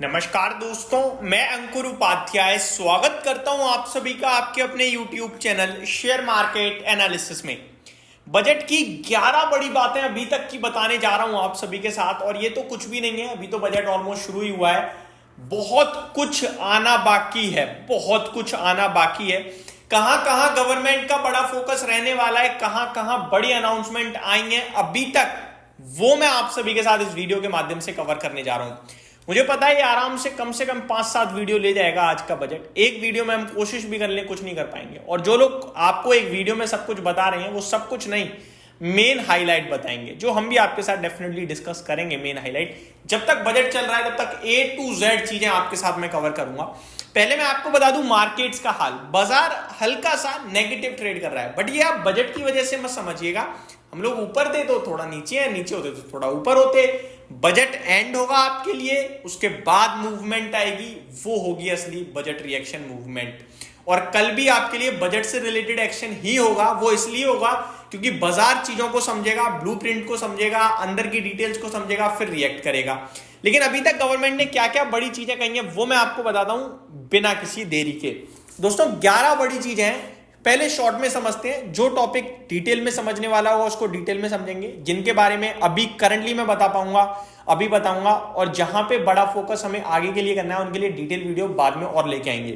नमस्कार दोस्तों, मैं अंकुर उपाध्याय स्वागत करता हूं आप सभी का आपके अपने YouTube channel share market analysis में। बजट की 11 बड़ी बातें अभी तक की बताने जा रहा हूं आप सभी के साथ, और ये तो कुछ भी नहीं है, अभी तो बजट ऑलमोस्ट शुरू ही हुआ है। बहुत कुछ आना बाकी है, बहुत कुछ आना बाकी है। कहां कहां गवर्नमेंट का बड़ा फोकस रहने वाला है, कहां कहां बड़ी अनाउंसमेंट आई है अभी तक, वो मैं आप सभी के साथ इस वीडियो के माध्यम से कवर करने जा रहा हूं। मुझे पता है ये आराम से कम 5-7 वीडियो ले जाएगा आज का बजट। एक वीडियो में हम कोशिश भी कर लें, कुछ नहीं कर पाएंगे। और जो लोग आपको एक वीडियो में सब कुछ बता रहे हैं, वो सब कुछ नहीं, मेन हाईलाइट बताएंगे, जो हम भी आपके साथ डेफिनेटली डिस्कस करेंगे। मेन हाईलाइट, जब तक बजट चल रहा है तब तक A to Z चीजें आपके साथ मैं कवर करूंगा। पहले मैं आपको बता दूं मार्केट्स का हाल। बाजार हल्का सा नेगेटिव ट्रेड कर रहा है, बट ये आप बजट की वजह से मत समझिएगा। हम लोग ऊपर थे तो थोड़ा नीचे है, नीचे होते तो थोड़ा ऊपर होते। बजट एंड होगा आपके लिए, उसके बाद मूवमेंट आएगी, वो होगी असली बजट रिएक्शन मूवमेंट। और कल भी आपके लिए बजट से रिलेटेड एक्शन ही होगा। वो इसलिए होगा क्योंकि बाजार चीजों को समझेगा, ब्लूप्रिंट को समझेगा, अंदर की डिटेल्स को समझेगा, फिर रिएक्ट करेगा। लेकिन अभी तक गवर्नमेंट ने क्या क्या बड़ी चीजें कही हैं वो मैं आपको बताता हूं बिना किसी देरी के। दोस्तों 11 बड़ी चीजें हैं। पहले शॉर्ट में समझते हैं, जो टॉपिक डिटेल में समझने वाला होगा उसको डिटेल में समझेंगे, जिनके बारे में अभी करंटली मैं बता पाऊंगा अभी बताऊंगा, और जहां पे बड़ा फोकस हमें आगे के लिए करना है उनके लिए डिटेल वीडियो बाद में और लेके आएंगे।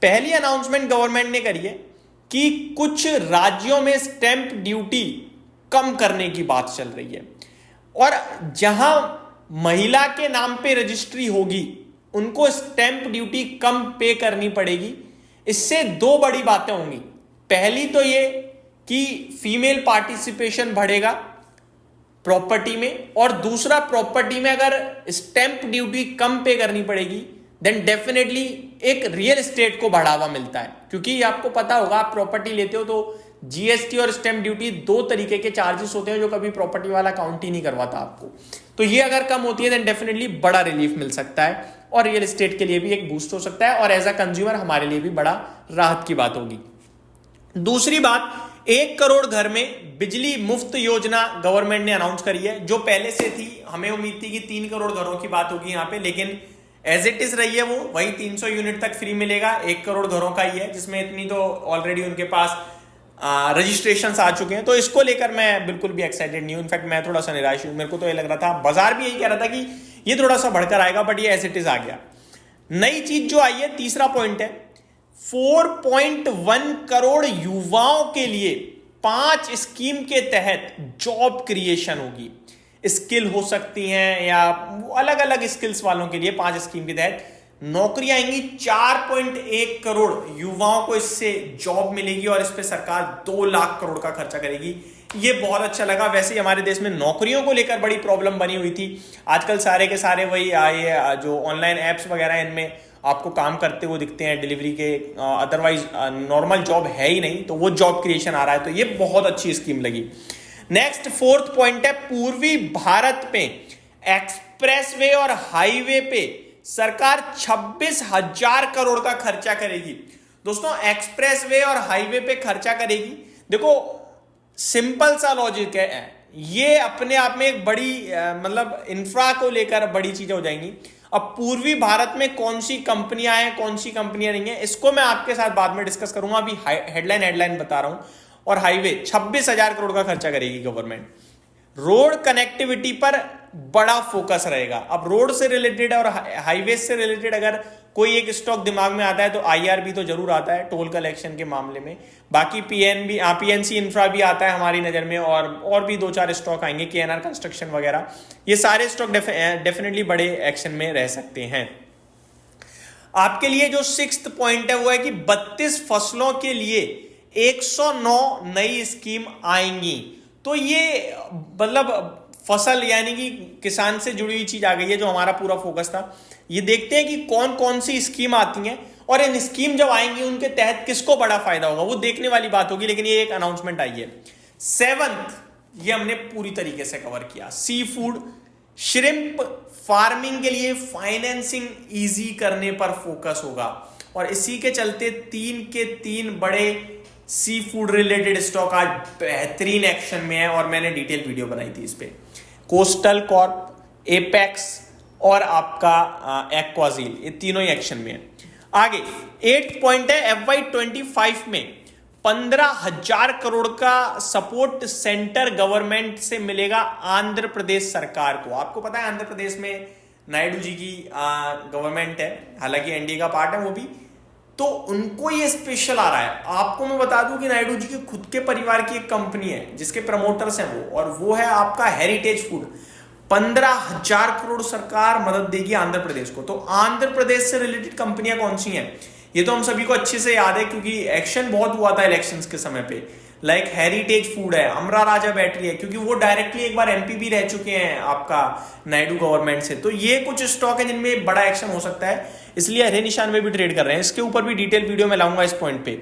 पहली अनाउंसमेंट गवर्नमेंट ने करी है कि कुछ राज्यों में स्टैंप ड्यूटी कम करने की बात चल रही है, और जहां महिला के नाम पे रजिस्ट्री होगी उनको स्टैंप ड्यूटी कम पे करनी पड़ेगी। इससे दो बड़ी बातें होंगी। पहली तो ये कि फीमेल पार्टिसिपेशन बढ़ेगा प्रॉपर्टी में, और दूसरा प्रॉपर्टी में अगर स्टैंप ड्यूटी कम पे करनी पड़ेगी देन डेफिनेटली एक रियल एस्टेट को बढ़ावा मिलता है। क्योंकि आपको पता होगा, आप प्रॉपर्टी लेते हो तो जीएसटी और स्टैंप ड्यूटी दो तरीके के चार्जेस होते हैं जो कभी प्रॉपर्टी वाला काउंट ही नहीं करवाता आपको। तो ये अगर कम होती है देन डेफिनेटली बड़ा रिलीफ मिल सकता है, और रियल एस्टेट के लिए भी एक बूस्ट हो सकता है, और एज अ कंज्यूमर हमारे लिए भी बड़ा राहत की बात होगी। दूसरी बात, 1 करोड़ घर में बिजली मुफ्त योजना गवर्नमेंट ने अनाउंस करी है, जो पहले से थी। हमें उम्मीद थी कि 3 करोड़ घरों की बात होगी यहां पे, लेकिन एज इट इज रही है वो वही 300 यूनिट तक फ्री मिलेगा। 1 करोड़ घरों का ही है, जिसमें इतनी तो ऑलरेडी उनके पास रजिस्ट्रेशन आ चुके हैं। तो इसको लेकर मैं बिल्कुल भी एक्साइटेड नहीं हूं। इनफैक्ट मैं थोड़ा सा निराश हूं। मेरे को तो ये लग रहा था, बाजार भी यही कह रहा था कि ये थोड़ा सा बढ़कर आएगा, बट ये एज इट इज आ गया। नई चीज जो आई है, तीसरा पॉइंट है, 4.1 करोड़ युवाओं के लिए 5 स्कीम के तहत जॉब क्रिएशन होगी। स्किल हो सकती हैं या अलग अलग स्किल्स वालों के लिए 5 स्कीम के तहत नौकरियां आएंगी। 4.1 करोड़ युवाओं को इससे जॉब मिलेगी, और इस पे सरकार 2 लाख करोड़ का खर्चा करेगी। ये बहुत अच्छा लगा। वैसे ही हमारे देश में नौकरियों को लेकर बड़ी प्रॉब्लम बनी हुई थी। आजकल सारे के सारे वही ये जो ऑनलाइन एप्स वगैरह हैं, इनमें आपको काम करते हुए दिखते हैं डिलीवरी के, अदरवाइज नॉर्मल जॉब है ही नहीं, तो वो जॉब क्रिएशन आ रहा है। तो ये बहुत अच्छी स्कीम लगी। नेक्स्ट 4th पॉइंट है, पूर्वी भारत में एक्सप्रेसवे और हाईवे पे सरकार 26,000 करोड़ का खर्चा करेगी। दोस्तों एक्सप्रेसवे और हाईवे पे खर्चा करेगी। देखो सिंपल सा लॉजिक है ये, अपने आप में एक बड़ी मतलब इंफ्रा को लेकर बड़ी चीजें हो जाएंगी। अब पूर्वी भारत में कौन सी कंपनियां हैं, कौन सी कंपनियां नहीं है, इसको मैं आपके साथ बाद में डिस्कस करूंगा। अभी हेडलाइन बता रहा हूं। और हाईवे 26,000 करोड़ का खर्चा करेगी गवर्नमेंट। रोड कनेक्टिविटी पर बड़ा फोकस रहेगा। अब रोड से रिलेटेड और हाईवे से रिलेटेड अगर कोई एक स्टॉक दिमाग में आता है तो आईआरबी तो जरूर आता है टोल कलेक्शन के मामले में। बाकी पीएनसी इंफ्रा भी आता है हमारी नजर में, और भी 2-4 स्टॉक आएंगे, केएनआर कंस्ट्रक्शन वगैरह। ये सारे स्टॉक डेफिनेटली बड़े एक्शन में रह सकते हैं। आपके लिए जो 6th पॉइंट है वो है कि 32 फसलों के लिए 109 नई स्कीम आएंगी। तो ये मतलब फसल यानी कि किसान से जुड़ी हुई चीज आ गई है, जो हमारा पूरा फोकस था। ये देखते हैं कि कौन कौन सी स्कीम आती हैं, और इन स्कीम जब आएंगी उनके तहत किसको बड़ा फायदा होगा, वो देखने वाली बात होगी। लेकिन ये एक अनाउंसमेंट आई है। 7th, ये हमने पूरी तरीके से कवर किया। सी फूड श्रिम्प फार्मिंग के लिए फाइनेंसिंग इजी करने पर फोकस होगा, और इसी के चलते 3 के 3 बड़े सी फूड रिलेटेड स्टॉक आज बेहतरीन एक्शन में है, और मैंने डिटेल वीडियो बनाई थी इस पे। कोस्टल कॉर्प, एपेक्स, और आपका एक्वाजील, ये तीनों ही एक्शन में है। आगे 8 पॉइंट है, FY25 में 15,000 करोड़ का सपोर्ट सेंटर गवर्नमेंट से मिलेगा आंध्र प्रदेश सरकार को। आपको पता है आंध्र प्रदेश में नायडू जी की गवर्नमेंट है, हालांकि एनडीए का पार्ट है वो भी, तो उनको ये स्पेशल आ रहा है। आपको मैं बता दूं कि नायडू जी के खुद के परिवार की एक कंपनी है जिसके प्रमोटर्स हैं वो, और वो है आपका हेरिटेज फूड। 15,000 करोड़ सरकार मदद देगी आंध्र प्रदेश को। तो आंध्र प्रदेश से रिलेटेड कंपनियां कौन सी हैं ये तो हम सभी को अच्छे से याद है, क्योंकि एक्शन बहुत हुआ था इलेक्शंस के समय पे। लाइक हेरिटेज फूड है, अमरा राजा बैटरी है, क्योंकि वो डायरेक्टली एक बार एमपी भी रह चुके हैं आपका नायडू गवर्नमेंट से। तो ये कुछ स्टॉक है जिनमें बड़ा एक्शन हो सकता है, इसलिए हरे निशान में भी ट्रेड कर रहे हैं। इसके ऊपर भी डिटेल वीडियो में लाऊंगा इस पॉइंट पे।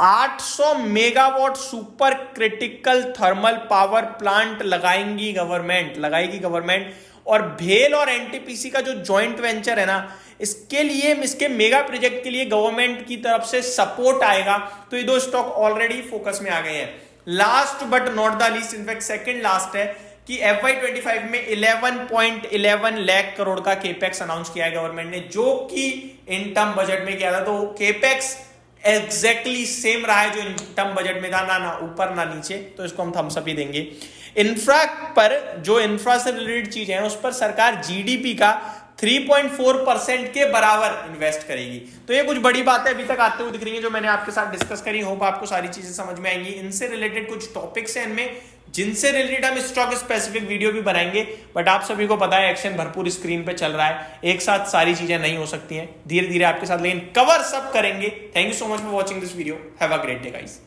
800 megawatt super critical thermal power plant लगाएगी गवर्नमेंट। और भेल और एनटीपीसी का जो जॉइंट वेंचर है ना, इसके लिए, इसके मेगा प्रोजेक्ट के लिए गवर्नमेंट की तरफ से सपोर्ट आएगा। तो ये दो स्टॉक ऑलरेडी फोकस में आ गए हैं। Last but not the least, in fact second last है कि FY25 में 11.11 लाख करोड़ का केपेक्स अनाउंस किया है गवर्नमेंट ने, जो कि इन टर्म बजट में किया था। तो केपेक्स एग्जैक्टली सेम रहा है जो इन टर्म बजट में था, ना ऊपर ना नीचे, तो इसको हम थम्स अप ही देंगे। इंफ्रा पर, जो इंफ्रा से रिलेटेड चीजें हैं उस पर सरकार जीडीपी का 3.4% के बराबर इन्वेस्ट करेगी। तो ये कुछ बड़ी बातें अभी तक आते हुए दिख रही हैं जो मैंने आपके साथ डिस्कस करी। होप आपको सारी चीजें समझ में आएंगी। इनसे रिलेटेड कुछ टॉपिक्स हैं इनमें जिनसे रिलेटेड हम स्टॉक स्पेसिफिक वीडियो भी बनाएंगे, बट आप सभी को पता है एक्शन भरपूर स्क्रीन पे चल रहा है, एक साथ सारी चीजें नहीं हो सकती हैं, धीरे धीरे आपके साथ लेकिन कवर सब करेंगे। Thank you so much for watching this video. Have a great day guys.